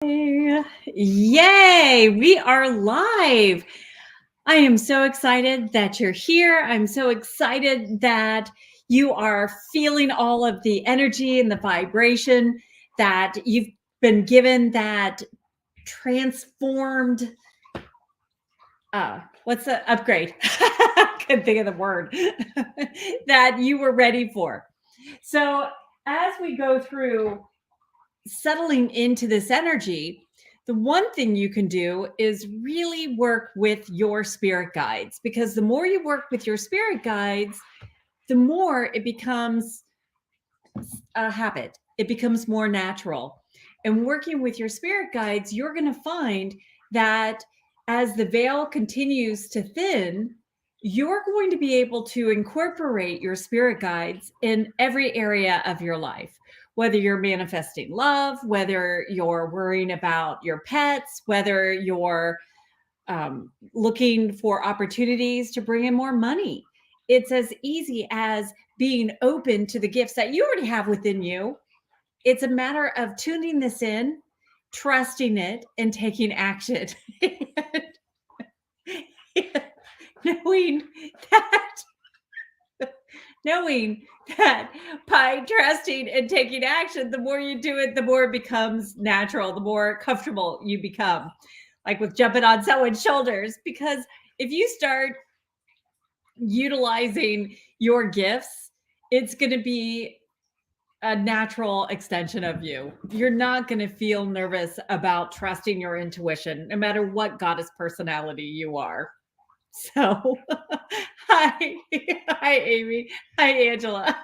Yay! We are live. I am so excited that you're here. I'm so excited that you are feeling all of the energy and the vibration that you've been given, that transformed what's the upgrade? Couldn't think of the word that you were ready for. So as we go through settling into this energy, the one thing you can do is really work with your spirit guides, because the more you work with your spirit guides, the more it becomes a habit. It becomes more natural. And working with your spirit guides, you're going to find that as the veil continues to thin, you're going to be able to incorporate your spirit guides in every area of your life. Whether you're manifesting love, whether you're worrying about your pets, whether you're looking for opportunities to bring in more money. It's as easy as being open to the gifts that you already have within you. It's a matter of tuning this in, trusting it, and taking action. knowing that knowing that by trusting and taking action, the more you do it, the more it becomes natural, the more comfortable you become, like with jumping on someone's shoulders. Because if you start utilizing your gifts, it's going to be a natural extension of you. You're not going to feel nervous about trusting your intuition, no matter what goddess personality you are. So, hi, hi, Amy. Hi, Angela.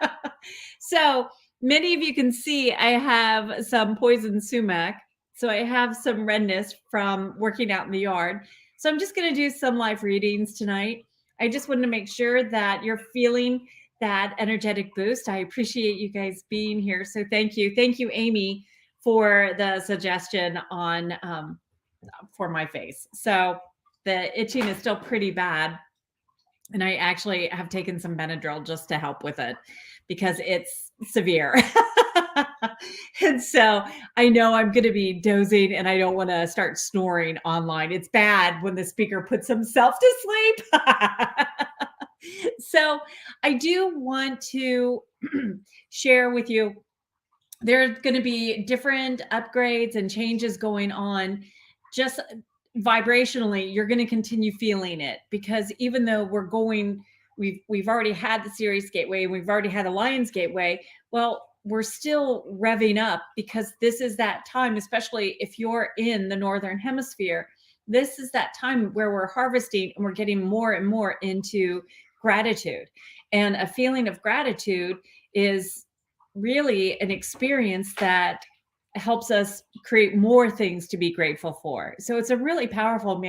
So, many of you can see I have some poison sumac. So, I have some redness from working out in the yard. So, I'm just going to do some live readings tonight. I just wanted to make sure that you're feeling that energetic boost. I appreciate you guys being here. So, thank you. Thank you, Amy, for the suggestion on for my face. So, the itching is still pretty bad. And I actually have taken some Benadryl just to help with it because it's severe. And so I know I'm going to be dozing and I don't want to start snoring online. It's bad when the speaker puts himself to sleep. So I do want to share with you, there's going to be different upgrades and changes going on. Just vibrationally, you're going to continue feeling it, because even though we've already had the Sirius Gateway, we've already had the Lions Gateway, well, we're still revving up, because this is that time, especially if you're in the Northern Hemisphere, this is that time where we're harvesting and we're getting more and more into gratitude. And a feeling of gratitude is really an experience that helps us create more things to be grateful for. So it's a really powerful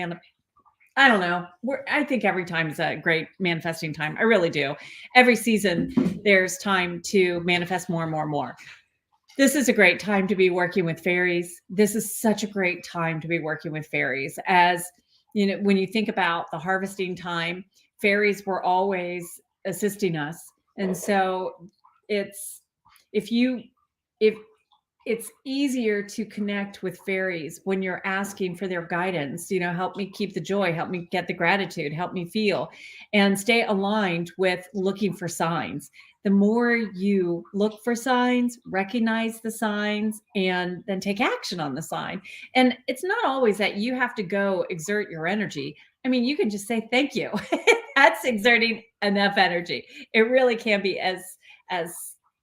I don't know. I think every time is a great manifesting time. I really do. Every season, there's time to manifest more and more and more. This is a great time to be working with fairies. This is such a great time to be working with fairies. As you know, when you think about the harvesting time, fairies were always assisting us. And so it's if it's easier to connect with fairies when you're asking for their guidance, help me keep the joy, help me get the gratitude, help me feel, and stay aligned with looking for signs. The more you look for signs, recognize the signs, and then take action on the sign. And it's not always that you have to go exert your energy. I mean, you can just say thank you. That's exerting enough energy. It really can be as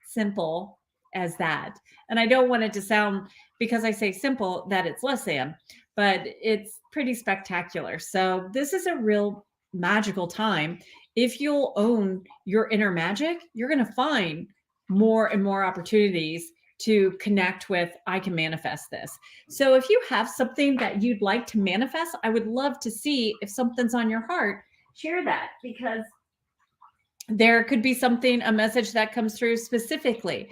simple as that. And I don't want it to sound, because I say simple, that it's less than, but it's pretty spectacular. So this is a real magical time. If you'll own your inner magic, you're going to find more and more opportunities to connect with, I can manifest this. So if you have something that you'd like to manifest, I would love to see if something's on your heart, share that, because there could be something, a message that comes through specifically.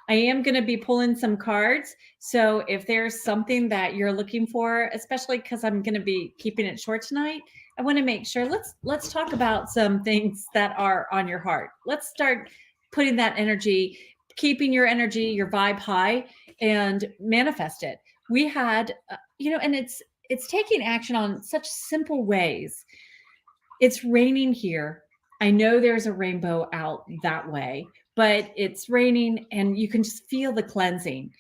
I am going to be pulling some cards. So if there's something that you're looking for, especially because I'm going to be keeping it short tonight, I want to make sure let's talk about some things that are on your heart. Let's start putting that energy, keeping your energy, your vibe high, and manifest it. we had, and it's taking action on such simple ways. It's raining here. I know there's a rainbow out that way, but it's raining and you can just feel the cleansing.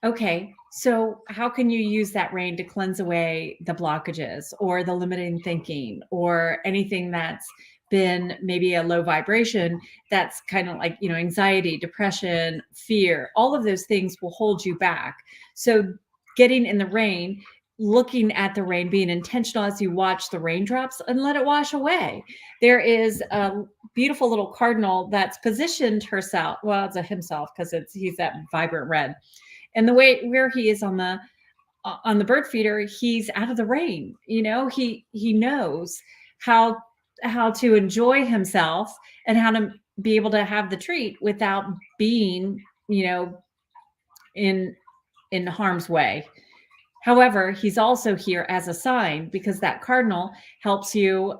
Okay, so how can you use that rain to cleanse away the blockages or the limiting thinking or anything that's been maybe a low vibration that's kind of like, anxiety, depression, fear, all of those things will hold you back. So getting in the rain, looking at the rain, being intentional as you watch the raindrops and let it wash away. There is a beautiful little cardinal that's positioned herself, well, it's a himself because he's that vibrant red, and the way where he is on the bird feeder, he's out of the rain. He knows how how to enjoy himself and how to be able to have the treat without being, in harm's way. However, he's also here as a sign because that cardinal helps you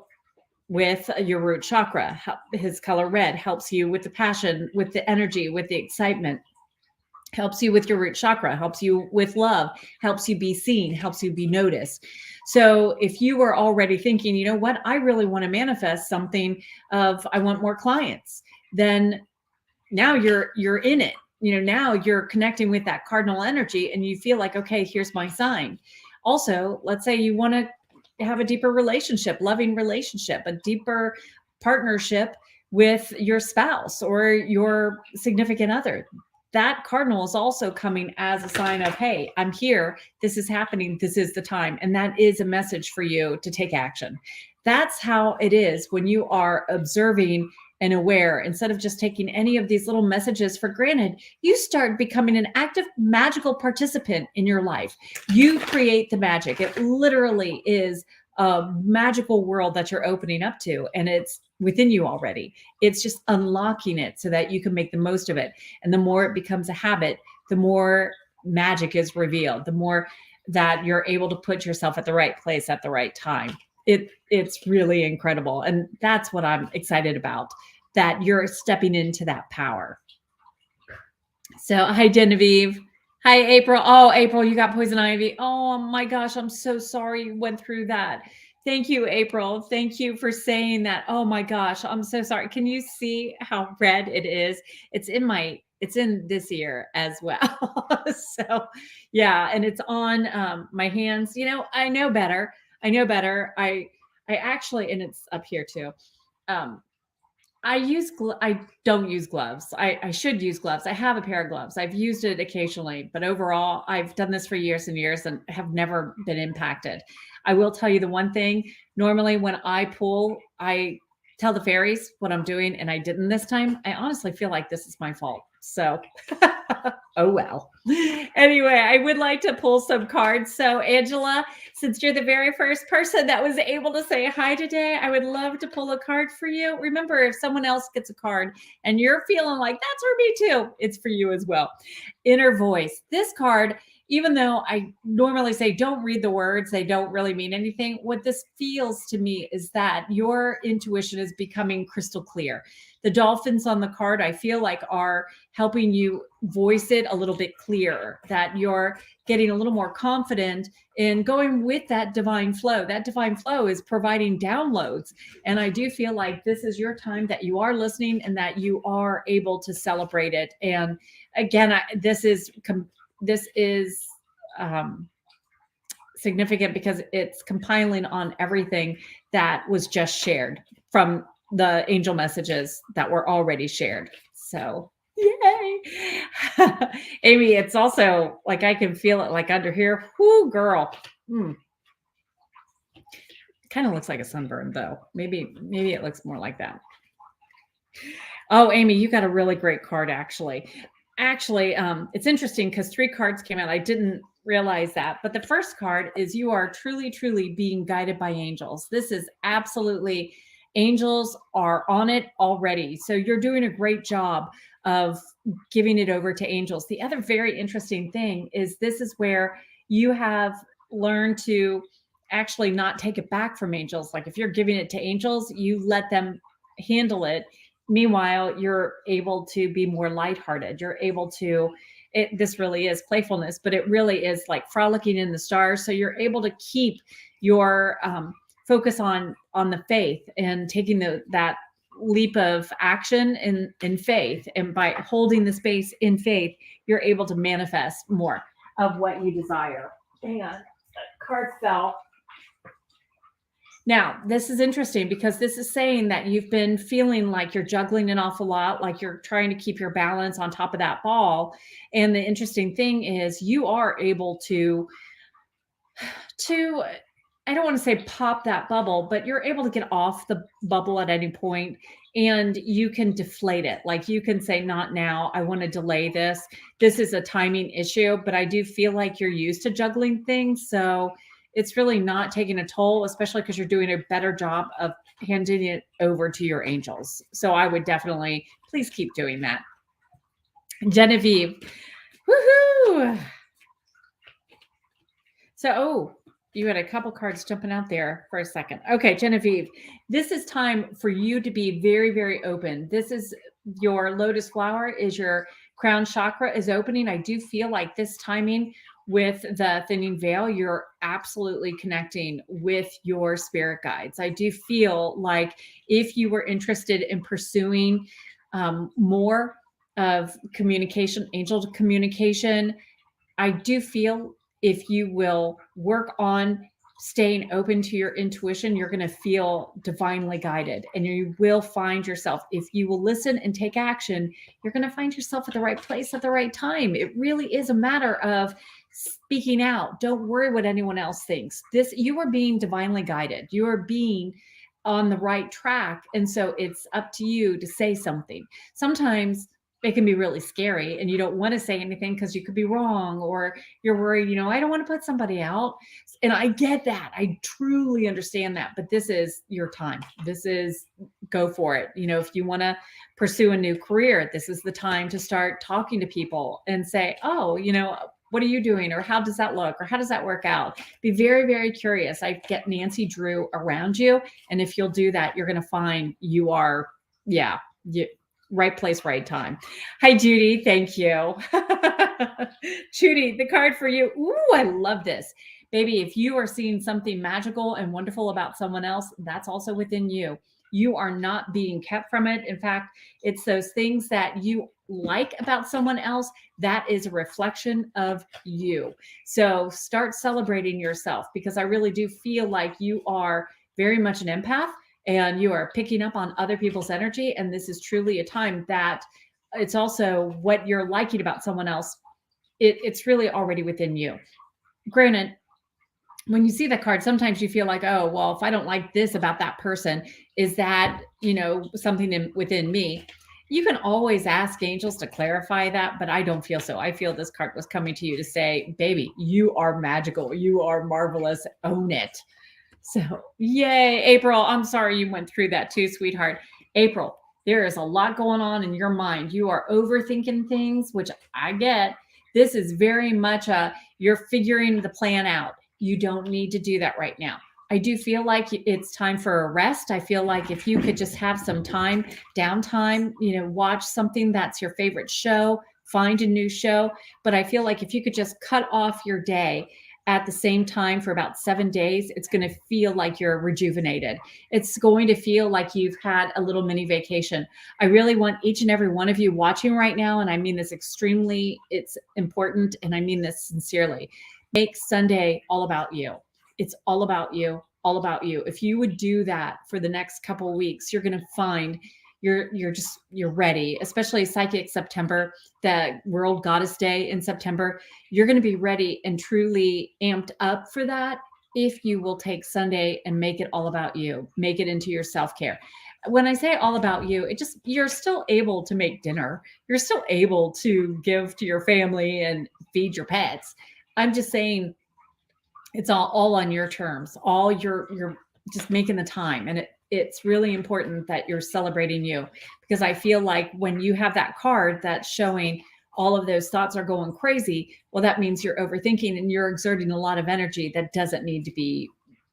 with your root chakra. His color red helps you with the passion, with the energy, with the excitement, helps you with your root chakra, helps you with love, helps you be seen, helps you be noticed. So if you were already thinking, you know what, I really want to manifest something of I want more clients, then now you're in it. Now you're connecting with that cardinal energy and you feel like, okay, here's my sign. Also, let's say you want to have a deeper relationship, loving relationship, a deeper partnership with your spouse or your significant other. That cardinal is also coming as a sign of, hey, I'm here. This is happening. This is the time. And that is a message for you to take action. That's how it is when you are observing and aware. Instead of just taking any of these little messages for granted, you start becoming an active magical participant in your life. You create the magic. It literally is a magical world that you're opening up to, and it's within you already. It's just unlocking it so that you can make the most of it. And the more it becomes a habit, the more magic is revealed, the more that you're able to put yourself at the right place at the right time. It's really incredible. And that's what I'm excited about, that you're stepping into that power. So hi, Genevieve. Hi, April. Oh, April, you got poison ivy. Oh my gosh, I'm so sorry you went through that. Thank you, April. Thank you for saying that. Oh my gosh, I'm so sorry. Can you see how red it is? It's in this ear as well. So yeah, and it's on my hands. I know better. I know better. I actually, and it's up here too. I don't use gloves. I should use gloves. I have a pair of gloves. I've used it occasionally, but overall, I've done this for years and years and have never been impacted. I will tell you the one thing. Normally, when I pull, I tell the fairies what I'm doing, and I didn't this time. I honestly feel like this is my fault. So, oh well. Anyway, I would like to pull some cards. So, Angela, since you're the very first person that was able to say hi today, I would love to pull a card for you. Remember, if someone else gets a card and you're feeling like that's for me too, it's for you as well. Inner voice. This card, even though I normally say don't read the words, they don't really mean anything. What this feels to me is that your intuition is becoming crystal clear. The dolphins on the card, I feel like, are helping you voice it a little bit clearer, that you're getting a little more confident in going with that divine flow. That divine flow is providing downloads. And I do feel like this is your time, that you are listening and that you are able to celebrate it. And again, this is significant because it's compiling on everything that was just shared from the angel messages that were already shared. So yay. Amy, it's also like I can feel it like under here. Whoo, girl. Kind of looks like a sunburn though. Maybe it looks more like that. Oh, Amy, you got a really great card actually. It's interesting because 3 cards came out. I didn't realize that. But the first card is you are truly, truly being guided by angels. This is absolutely, angels are on it already. So you're doing a great job of giving it over to angels. The other very interesting thing is this is where you have learned to actually not take it back from angels. Like if you're giving it to angels, you let them handle it. Meanwhile, you're able to be more lighthearted. You're able to this really is playfulness, but it really is like frolicking in the stars. So you're able to keep your focus on the faith and taking that leap of action in faith. And by holding the space in faith, you're able to manifest more of what you desire. Hang on, card fell. Now, this is interesting because this is saying that you've been feeling like you're juggling an awful lot, like you're trying to keep your balance on top of that ball. And the interesting thing is you are able to I don't want to say pop that bubble, but you're able to get off the bubble at any point and you can deflate it. Like you can say, not now, I want to delay this. This is a timing issue, but I do feel like you're used to juggling things. So it's really not taking a toll, especially because you're doing a better job of handing it over to your angels. So I would definitely, please keep doing that. Genevieve. Woohoo! So, you had a couple cards jumping out there for a second. Okay, Genevieve, this is time for you to be very, very open. This is your lotus flower, is your crown chakra is opening. I do feel like this timing with the thinning veil, you're absolutely connecting with your spirit guides. I do feel like if you were interested in pursuing more of communication, angel communication, I do feel if you will work on staying open to your intuition, you're going to feel divinely guided and you will find yourself. If you will listen and take action, you're going to find yourself at the right place at the right time. It really is a matter of speaking out. Don't worry what anyone else thinks. You are being divinely guided. You are being on the right track. And so it's up to you to say something. Sometimes it can be really scary and you don't want to say anything because you could be wrong or you're worried, I don't want to put somebody out. And I get that. I truly understand that. But this is your time. This is go for it. If you want to pursue a new career, this is the time to start talking to people and say, oh, what are you doing? Or how does that look? Or how does that work out? Be very, very curious. I get Nancy Drew around you. And if you'll do that, you're going to find you are, right place, right time. Hi, Judy. Thank you. Judy, the card for you. Ooh, I love this. Baby, if you are seeing something magical and wonderful about someone else, that's also within you. You are not being kept from it. In fact, it's those things that you like about someone else that is a reflection of you. So start celebrating yourself because I really do feel like you are very much an empath and you are picking up on other people's energy. And this is truly a time that it's also what you're liking about someone else. It's really already within you. Granted, when you see that card, sometimes you feel like, oh, well, if I don't like this about that person, is that, something within me? You can always ask angels to clarify that, but I don't feel so. I feel this card was coming to you to say, baby, you are magical. You are marvelous. Own it. So yay, April. I'm sorry you went through that too, sweetheart. April, there is a lot going on in your mind. You are overthinking things, which I get. This is very much you're figuring the plan out. You don't need to do that right now. I do feel like it's time for a rest. I feel like if you could just have some time, downtime, watch something that's your favorite show, find a new show. But I feel like if you could just cut off your day at the same time for about 7 days, it's going to feel like you're rejuvenated. It's going to feel like you've had a little mini vacation. I really want each and every one of you watching right now, and I mean this it's important, and I mean this sincerely. Make Sunday all about you. It's all about you, all about you. If you would do that for the next couple of weeks, you're going to find you're ready, especially Psychic September, the World Goddess Day in September. You're going to be ready and truly amped up for that if you will take Sunday and make it all about you, make it into your self-care. When I say all about you, you're still able to make dinner. You're still able to give to your family and feed your pets. I'm just saying it's all on your terms. All you're just making the time. And it's really important that you're celebrating you, because I feel like when you have that card that's showing all of those thoughts are going crazy, well, that means you're overthinking and you're exerting a lot of energy that doesn't need to be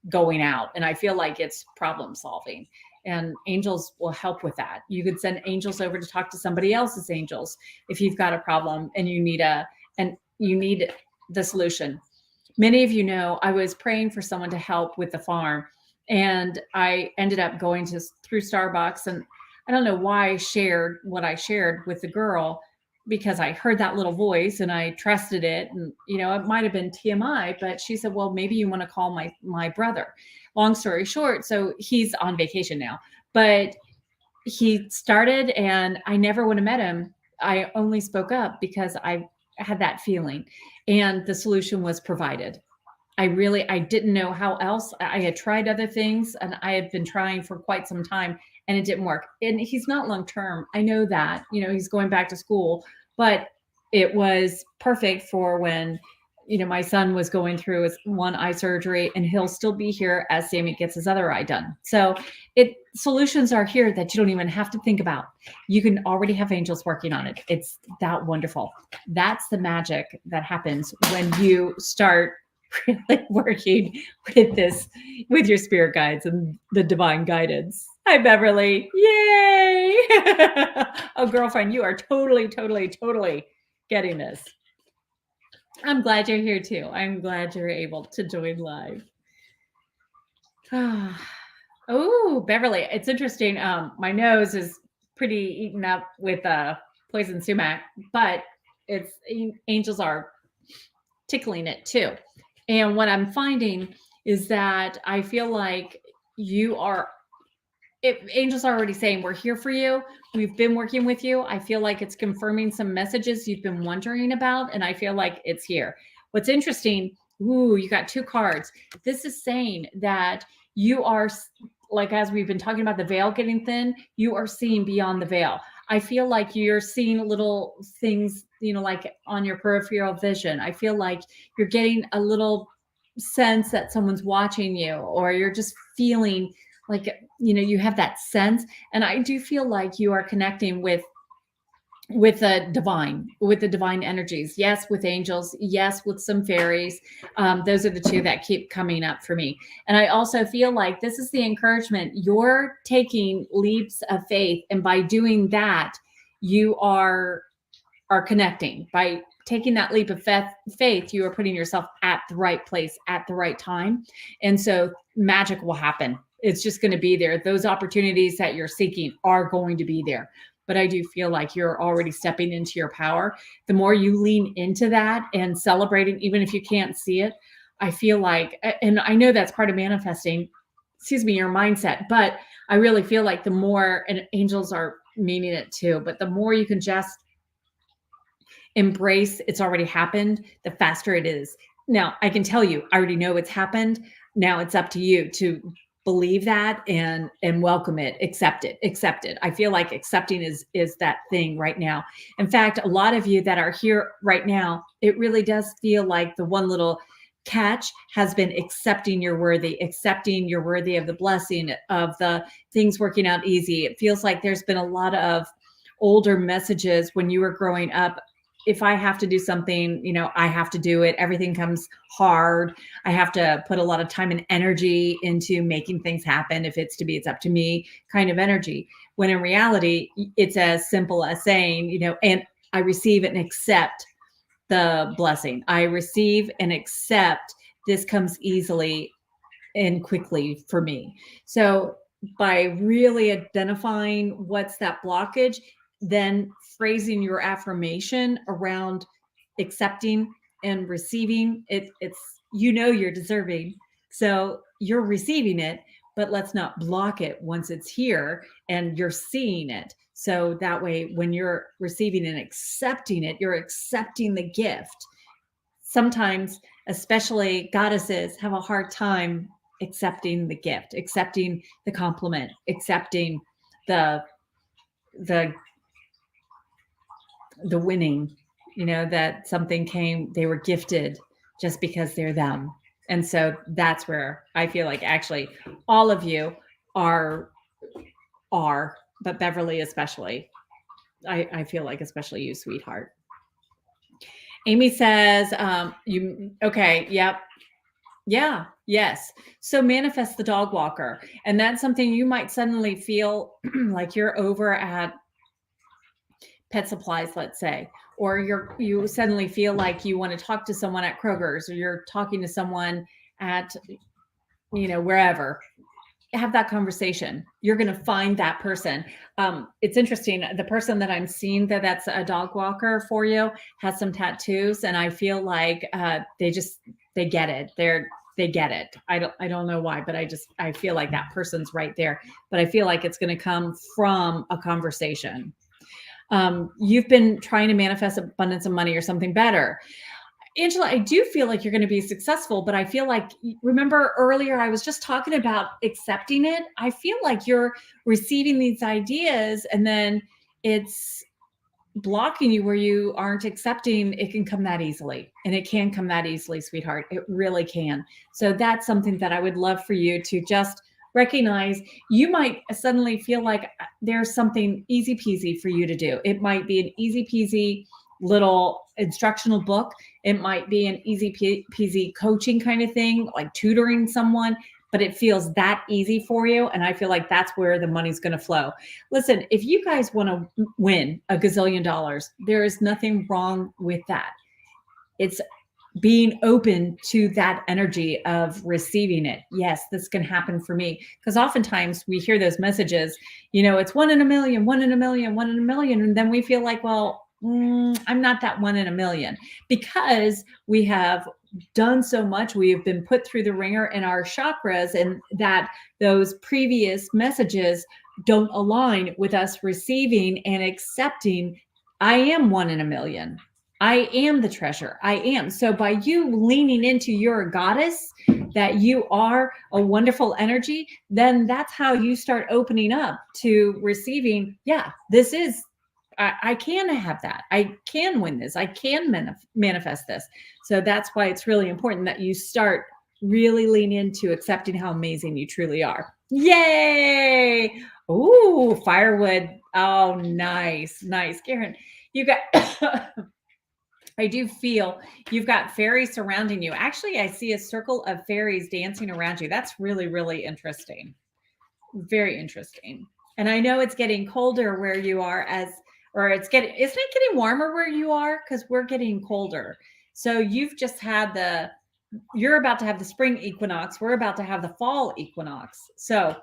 going out. And I feel like it's problem solving. and angels will help with that. You could send angels over to talk to somebody else's angels if you've got a problem and you need the solution. Many of you know I was praying for someone to help with the farm, and I ended up going through Starbucks, and I don't know why I shared what I shared with the girl, because I heard that little voice and I trusted it. And it might have been TMI, but she said, well, maybe you want to call my brother. Long story short, so he's on vacation now, but he started, and I never would have met him. I only spoke up because I had that feeling, and the solution was provided. I didn't know how else. I had tried other things, and I had been trying for quite some time, and it didn't work. And he's not long term. I know that, he's going back to school, but it was perfect for when, my son was going through his one eye surgery, and he'll still be here as Sammy gets his other eye done. So solutions are here that you don't even have to think about. You can already have angels working on it. It's that wonderful. That's the magic that happens when you start really working with your spirit guides and the divine guidance. Hi, Beverly. Yay. Oh, girlfriend, you are totally, totally, totally getting this. I'm glad you're here too. I'm glad you're able to join live. Oh, Beverly, it's interesting. My nose is pretty eaten up with poison sumac, but angels are tickling it too. And what I'm finding is that I feel like angels are already saying, we're here for you. We've been working with you. I feel like it's confirming some messages you've been wondering about, and I feel like it's here. What's interesting, you got 2 cards. This is saying that you are, like, as we've been talking about the veil getting thin, you are seeing beyond the veil. I feel like you're seeing little things, like on your peripheral vision. I feel like you're getting a little sense that someone's watching you, or you're just feeling like, you have that sense. And I do feel like you are connecting with the divine energies. Yes, with angels. Yes, with some fairies. Those are the 2 that keep coming up for me. And I also feel like this is the encouragement. You're taking leaps of faith. And by doing that, you are connecting. By taking that leap of faith, you are putting yourself at the right place at the right time. And so magic will happen. It's just going to be there. Those opportunities that you're seeking are going to be there. But I do feel like you're already stepping into your power. The more you lean into that and celebrating, even if you can't see it, I feel like, and I know that's part of manifesting, your mindset, but I really feel like the more, and angels are meaning it too, but the more you can just embrace it's already happened, the faster it is. Now, I can tell you, I already know it's happened. Now it's up to you to believe that and welcome it, accept it. I feel like accepting is that thing right now. In fact, a lot of you that are here right now, it really does feel like the one little catch has been accepting you're worthy of the blessing of the things working out easy. It feels like there's been a lot of older messages when you were growing up. If I have to do something, I have to do it. Everything comes hard. I have to put a lot of time and energy into making things happen. If it's to be, it's up to me kind of energy. When in reality, it's as simple as saying, and I receive and accept the blessing. I receive and accept this comes easily and quickly for me. So by really identifying what's that blockage, then phrasing your affirmation around accepting and receiving it's you're deserving, so you're receiving it, but let's not block it once it's here and you're seeing it. So that way, when you're receiving and accepting it, you're accepting the gift. Sometimes, especially goddesses, have a hard time accepting the gift, accepting the compliment, accepting the winning, that something came, they were gifted just because they're them. And so that's where I feel like actually all of you are, but Beverly especially, I feel like especially you, sweetheart. Amy says, okay, yep. Yeah. Yes. So manifest the dog walker. And that's something you might suddenly feel like you're over at Pet Supplies, let's say, or you suddenly feel like you want to talk to someone at Kroger's, or you're talking to someone at, wherever. Have that conversation. You're going to find that person. It's interesting. The person that I'm seeing that's a dog walker for you has some tattoos, and I feel like they get it. They get it. I don't know why, but I feel like that person's right there. But I feel like it's going to come from a conversation. You've been trying to manifest abundance of money or something better. Angela, I do feel like you're going to be successful, but I feel like, remember earlier, I was just talking about accepting it. I feel like you're receiving these ideas and then it's blocking you where you aren't accepting it can come that easily. And it can come that easily, sweetheart. It really can. So that's something that I would love for you to just recognize. You might suddenly feel like there's something easy peasy for you to do. It might be an easy peasy little instructional book. It might be an easy peasy coaching kind of thing, like tutoring someone, but it feels that easy for you. And I feel like that's where the money's going to flow. Listen, if you guys want to win a gazillion dollars, there is nothing wrong with that. It's being open to that energy of receiving it. Yes, this can happen for me. Because oftentimes we hear those messages, it's 1 in a million, 1 in a million, 1 in a million. And then we feel like, well, I'm not that 1 in a million, because we have done so much. We have been put through the ringer in our chakras, and that those previous messages don't align with us receiving and accepting. I am 1 in a million. I am the treasure. I am. So by you leaning into your goddess, that you are a wonderful energy, then that's how you start opening up to receiving. Yeah, this is, I can have that. I can win this. I can manifest this. So that's why it's really important that you start really lean into accepting how amazing you truly are. Yay. Ooh, firewood. Oh, nice. Nice. Karen, you got I do feel you've got fairies surrounding you. Actually, I see a circle of fairies dancing around you. That's really, really interesting. Very interesting. And I know it's getting colder where you are isn't it getting warmer where you are? Because we're getting colder. So you're about to have the spring equinox. We're about to have the fall equinox. So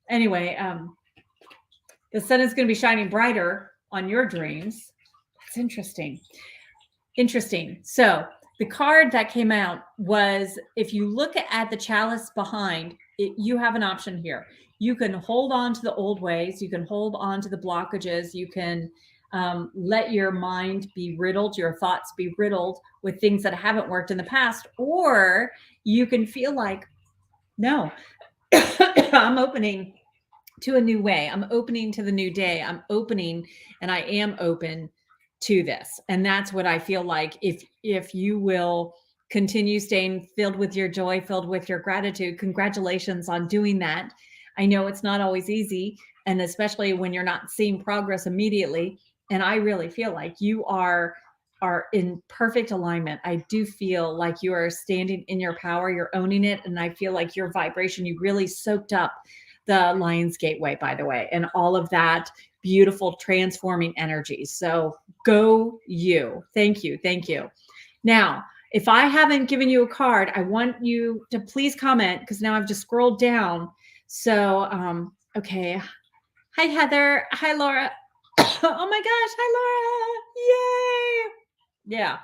anyway, the sun is going to be shining brighter on your dreams. That's interesting. Interesting. So the card that came out was, if you look at the chalice behind it, you have an option here. You can hold on to the old ways. You can hold on to the blockages. You can let your mind be riddled, your thoughts be riddled with things that haven't worked in the past. Or you can feel like, no, I'm opening to a new way. I'm opening to the new day. I'm opening, and I am open to this. And that's what I feel like. If you will continue staying filled with your joy, filled with your gratitude, congratulations on doing that. I know it's not always easy, and especially when you're not seeing progress immediately. And I really feel like you are in perfect alignment. I do feel like you are standing in your power, you're owning it. And I feel like your vibration, you really soaked up the Lion's Gateway, by the way, and all of that beautiful transforming energy. So go you. Thank you. Thank you. Now, if I haven't given you a card, I want you to please comment, because now I've just scrolled down. So, okay. Hi, Heather. Hi, Laura. Oh my gosh. Hi, Laura. Yay. Yeah.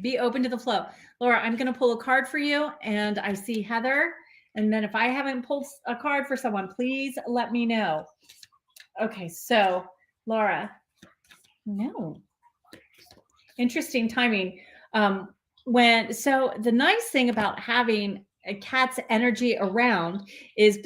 Be open to the flow. Laura, I'm going to pull a card for you, and I see Heather. And then if I haven't pulled a card for someone, please let me know. Okay, so Laura, no. Interesting timing. So the nice thing about having a cat's energy around is,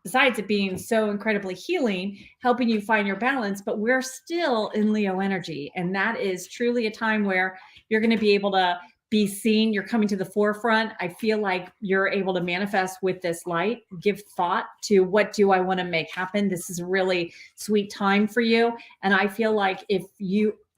besides it being so incredibly healing, helping you find your balance, but we're still in Leo energy. And that is truly a time where you're going to be able to be seen. You're coming to the forefront. I feel like you're able to manifest with this light, give thought to, what do I want to make happen? This is a really sweet time for you. And I feel like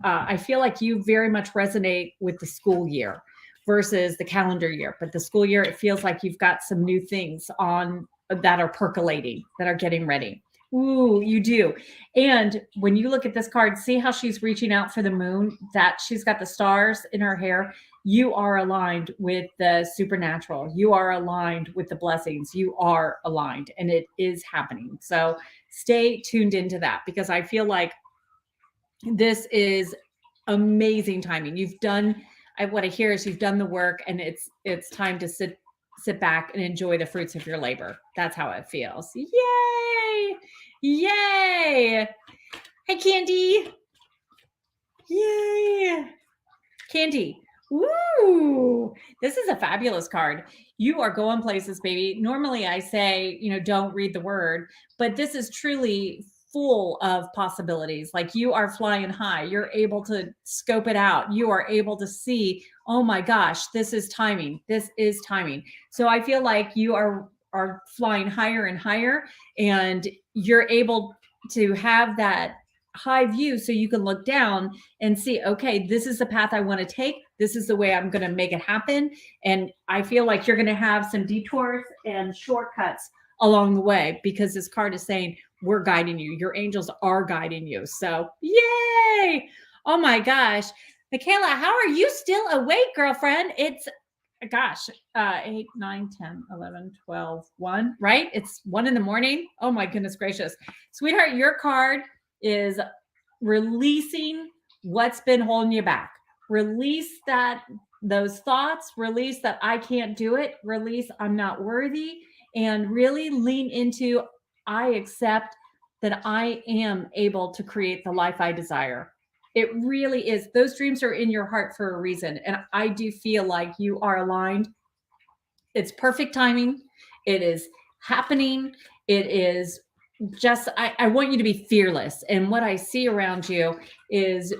I feel like you very much resonate with the school year versus the calendar year. But the school year, it feels like you've got some new things on that are percolating, that are getting ready. Ooh, you do. And when you look at this card, see how she's reaching out for the moon, that she's got the stars in her hair. You are aligned with the supernatural. You are aligned with the blessings. You are aligned, and it is happening. So stay tuned into that, because I feel like this is amazing timing. You've done, what I hear is you've done the work, and it's time to sit back and enjoy the fruits of your labor. That's how it feels. Yay! Yay! Hey, Candy. Yay! Candy. Woo! This is a fabulous card. You are going places, baby. Normally I say, don't read the word, but this is truly full of possibilities. Like, you are flying high. You're able to scope it out. You are able to see, oh my gosh, this is timing. This is timing. So I feel like you are flying higher and higher, and you're able to have that high view, so you can look down and see, okay, this is the path I want to take. This is the way I'm going to make it happen. And I feel like you're going to have some detours and shortcuts along the way, because this card is saying, we're guiding you. Your angels are guiding you. So yay. Oh my gosh. Michaela, how are you still awake, girlfriend? It's, gosh, 8, 9, 10, 11, 12, 1, right? It's 1 in the morning. Oh my goodness gracious. Sweetheart, your card is releasing what's been holding you back. Release those thoughts, release that I can't do it, release I'm not worthy, and really lean into, I accept that I am able to create the life I desire. It really is. Those dreams are in your heart for a reason. And I do feel like you are aligned. It's perfect timing. It is happening. It is just, I want you to be fearless. And what I see around you is,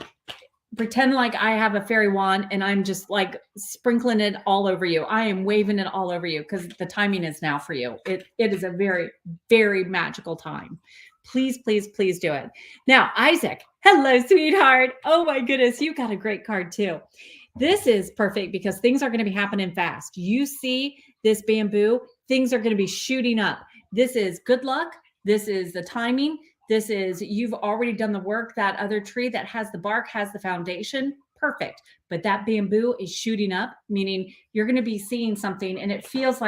pretend like I have a fairy wand and I'm just like sprinkling it all over you. I am waving it all over you, because the timing is now for you. It is a very, very magical time. Please, please, please do it. Now, Isaac, hello, sweetheart. Oh my goodness, you got a great card too. This is perfect because things are going to be happening fast. You see this bamboo, things are going to be shooting up. This is good luck. This is the timing. This is, you've already done the work. That other tree that has the bark has the foundation. Perfect. But that bamboo is shooting up, meaning you're going to be seeing something, and it feels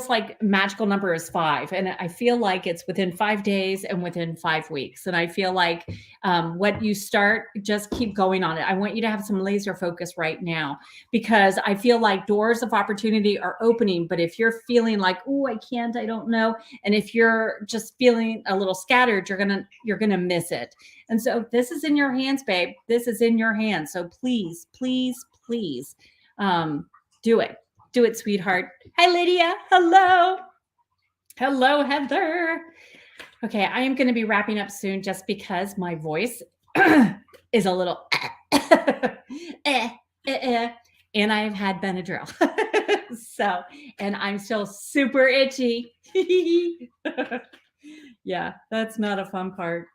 like magical number is 5. And I feel like it's within 5 days and within 5 weeks. And I feel like what you start, just keep going on it. I want you to have some laser focus right now, because I feel like doors of opportunity are opening. But if you're feeling like, oh, I can't, I don't know. And if you're just feeling a little scattered, you're going to miss it. And so this is in your hands, babe. This is in your hands. So please, please, please do it. Do it, sweetheart. Hi, Lydia. Hello. Hello, Heather. Okay, I am going to be wrapping up soon, just because my voice is a little and I've had Benadryl. So, and I'm still super itchy. Yeah, that's not a fun part.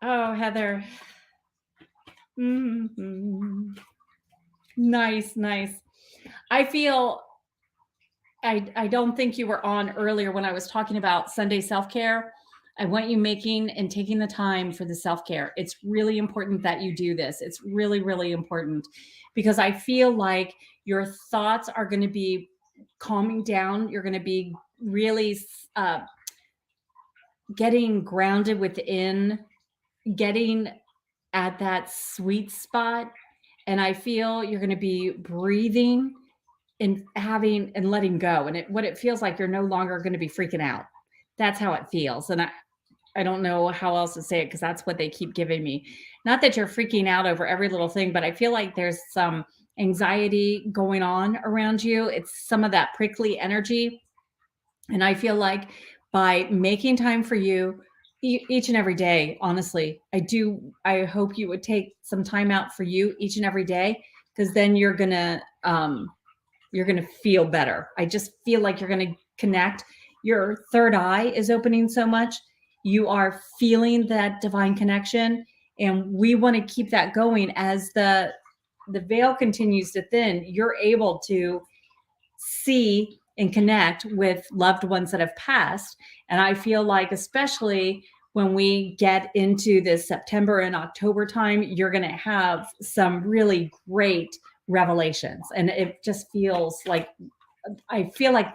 Oh, Heather. Mm-hmm. Nice, nice. I feel, I don't think you were on earlier when I was talking about Sunday self-care. I want you making and taking the time for the self-care. It's really important that you do this. It's really, really important, because I feel like your thoughts are going to be calming down. You're going to be really getting grounded within, getting at that sweet spot. And I feel you're going to be breathing and having and letting go. And what it feels like, you're no longer going to be freaking out. That's how it feels. And I don't know how else to say it, because that's what they keep giving me. Not that you're freaking out over every little thing, but I feel like there's some anxiety going on around you. It's some of that prickly energy. And I feel like by making time for you each and every day, honestly, I hope you would take some time out for you each and every day, because then you're going to feel better. I just feel like you're going to connect. Your third eye is opening so much. You are feeling that divine connection. And we want to keep that going as the the veil continues to thin, you're able to see and connect with loved ones that have passed. And I feel like, especially when we get into this September and October time, you're going to have some really great revelations. And it just feels like, I feel like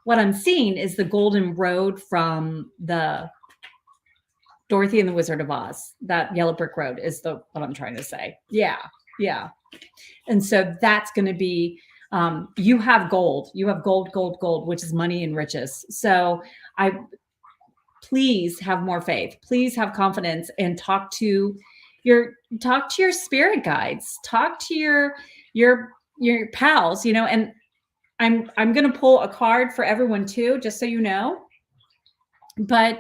what I'm seeing is the golden road from the Dorothy and the Wizard of Oz. That yellow brick road is what I'm trying to say. Yeah. Yeah. And so that's going to be, you have gold, gold, which is money and riches. So please have more faith, please have confidence, and talk to your spirit guides, talk to your pals, and I'm going to pull a card for everyone too, just so you know. But,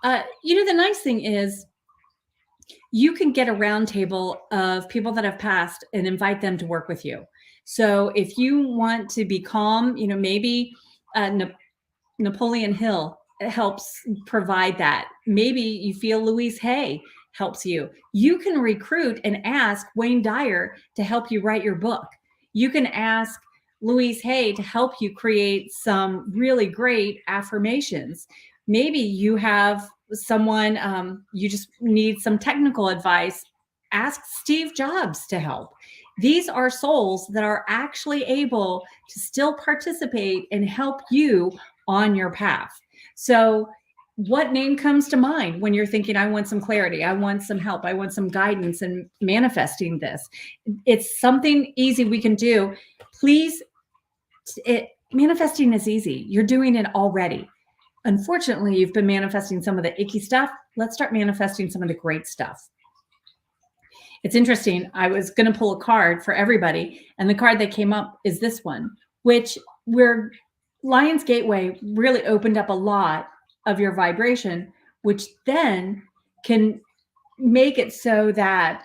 the nice thing is you can get a round table of people that have passed and invite them to work with you. So if you want to be calm, maybe Napoleon Hill helps provide that. Maybe you feel Louise Hay helps you. You can recruit and ask Wayne Dyer to help you write your book. You can ask Louise Hay to help you create some really great affirmations. Maybe you have someone, you just need some technical advice. Ask Steve Jobs to help. These are souls that are actually able to still participate and help you on your path. So what name comes to mind when you're thinking, I want some clarity, I want some help, I want some guidance in manifesting this? It's something easy we can do. Please, manifesting is easy. You're doing it already. Unfortunately, you've been manifesting some of the icky stuff. Let's start manifesting some of the great stuff. It's interesting. I was going to pull a card for everybody, and the card that came up is this one, which where Lions Gateway really opened up a lot of your vibration, which then can make it so that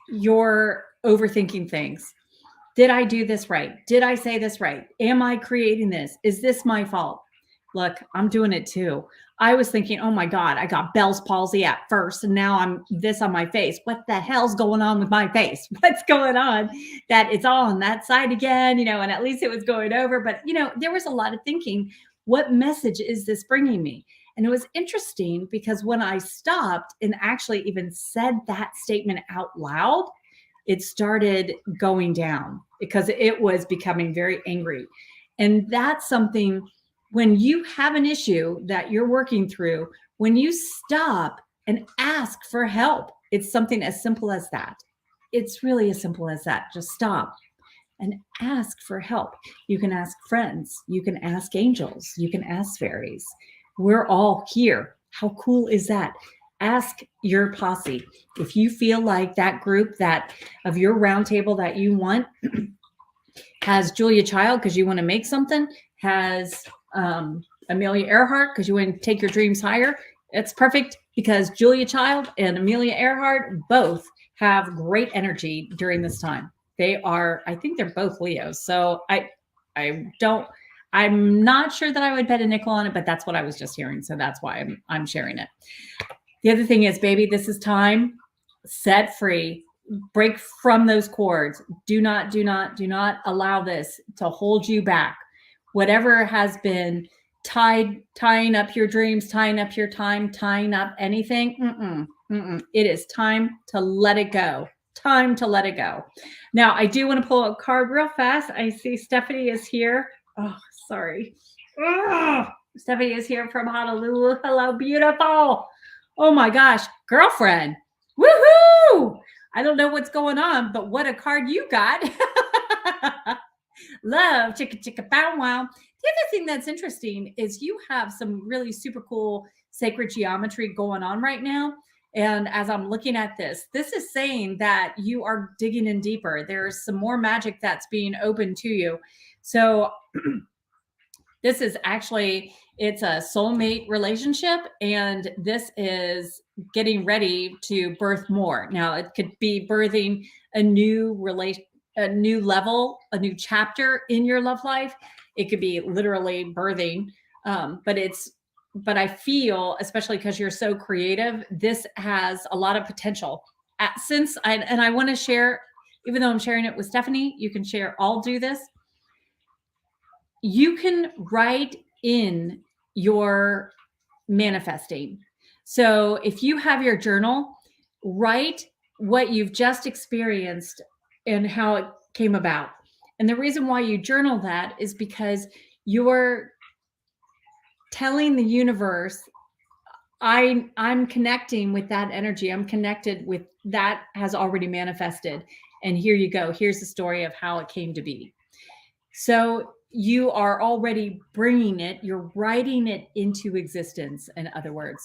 you're overthinking things. Did I do this right? Did I say this right? Am I creating this? Is this my fault? Look, I'm doing it too. I was thinking, oh my God, I got Bell's palsy at first, and now I'm this on my face. What the hell's going on with my face? What's going on? That it's all on that side again, and at least it was going over. But, there was a lot of thinking, what message is this bringing me? And it was interesting because when I stopped and actually even said that statement out loud, it started going down because it was becoming very angry. And that's something, when you have an issue that you're working through, when you stop and ask for help, it's something as simple as that. It's really as simple as that. Just stop and ask for help. You can ask friends. You can ask angels. You can ask fairies. We're all here. How cool is that? Ask your posse. If you feel like that group that of your round table that you want has Julia Child because you want to make something, has Amelia Earhart because you want to take your dreams higher. It's perfect because Julia Child and Amelia Earhart both have great energy during this time. I think they're both Leos. So I'm not sure that I would bet a nickel on it, but that's what I was just hearing. So that's why I'm sharing it. The other thing is, baby, this is time. Set free. Break from those cords. Do not allow this to hold you back. Whatever has been tying up your dreams, tying up your time, tying up anything, it is time to let it go. Time to let it go. Now, I do want to pull a card real fast. I see Stephanie is here. Oh, sorry. Stephanie is here from Honolulu. Hello, beautiful. Oh my gosh, girlfriend. Woohoo! I don't know what's going on, but what a card you got. Love, chicka chicka bow wow. The other thing that's interesting is you have some really super cool sacred geometry going on right now. And as I'm looking at this is saying that you are digging in deeper. There's some more magic that's being opened to you. So this is actually, it's a soulmate relationship, and this is getting ready to birth more. Now, it could be birthing a new level, a new chapter in your love life. It could be literally birthing, but I feel, especially because you're so creative, this has a lot of potential. I want to share even though I'm sharing it with Stephanie, you can share, I'll do this. You can write in your manifesting. So if you have your journal, write what you've just experienced and how it came about. And the reason why you journal that is because you're telling the universe, I'm connecting with that energy. I'm connected with that has already manifested. And here you go. Here's the story of how it came to be. So you are already bringing it, you're writing it into existence. In other words,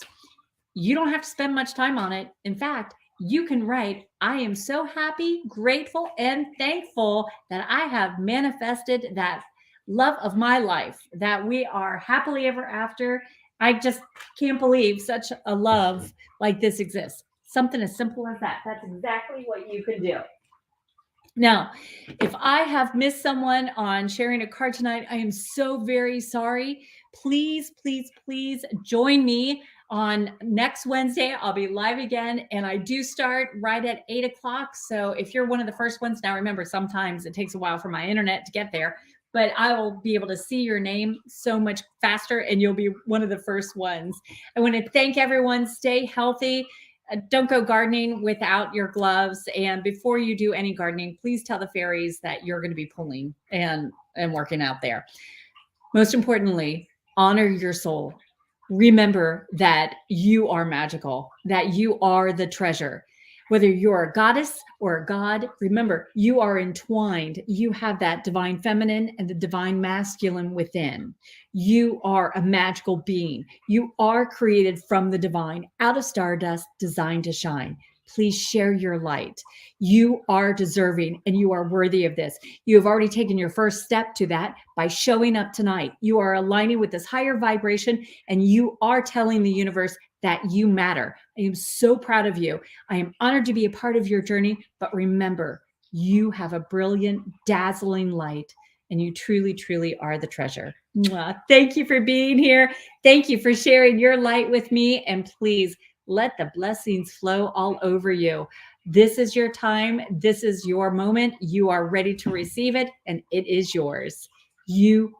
you don't have to spend much time on it. In fact, you can write, I am so happy, grateful, and thankful that I have manifested that love of my life, that we are happily ever after. I just can't believe such a love like this exists. Something as simple as that. That's exactly what you can do. Now, if I have missed someone on sharing a card tonight, I am so very sorry. Please, please, please join me on next Wednesday. I'll be live again, and I do start right at 8 o'clock. So if you're one of the first ones, now remember, sometimes it takes a while for my internet to get there, but I will be able to see your name so much faster, and you'll be one of the first ones. I want to thank everyone. Stay healthy. Don't go gardening without your gloves. And before you do any gardening, please tell the fairies that you're going to be pulling and working out there. Most importantly, honor your soul. Remember that you are magical, that you are the treasure. Whether you're a goddess or a god, remember, you are entwined. You have that divine feminine and the divine masculine within. You are a magical being. You are created from the divine, out of stardust, designed to shine. Please share your light. You are deserving and you are worthy of this. You have already taken your first step to that by showing up tonight. You are aligning with this higher vibration and you are telling the universe that you matter. I am so proud of you. I am honored to be a part of your journey, but remember, you have a brilliant, dazzling light and you truly, truly are the treasure. Mwah. Thank you for being here. Thank you for sharing your light with me. And please let the blessings flow all over you. This is your time. This is your moment. You are ready to receive it and it is yours. You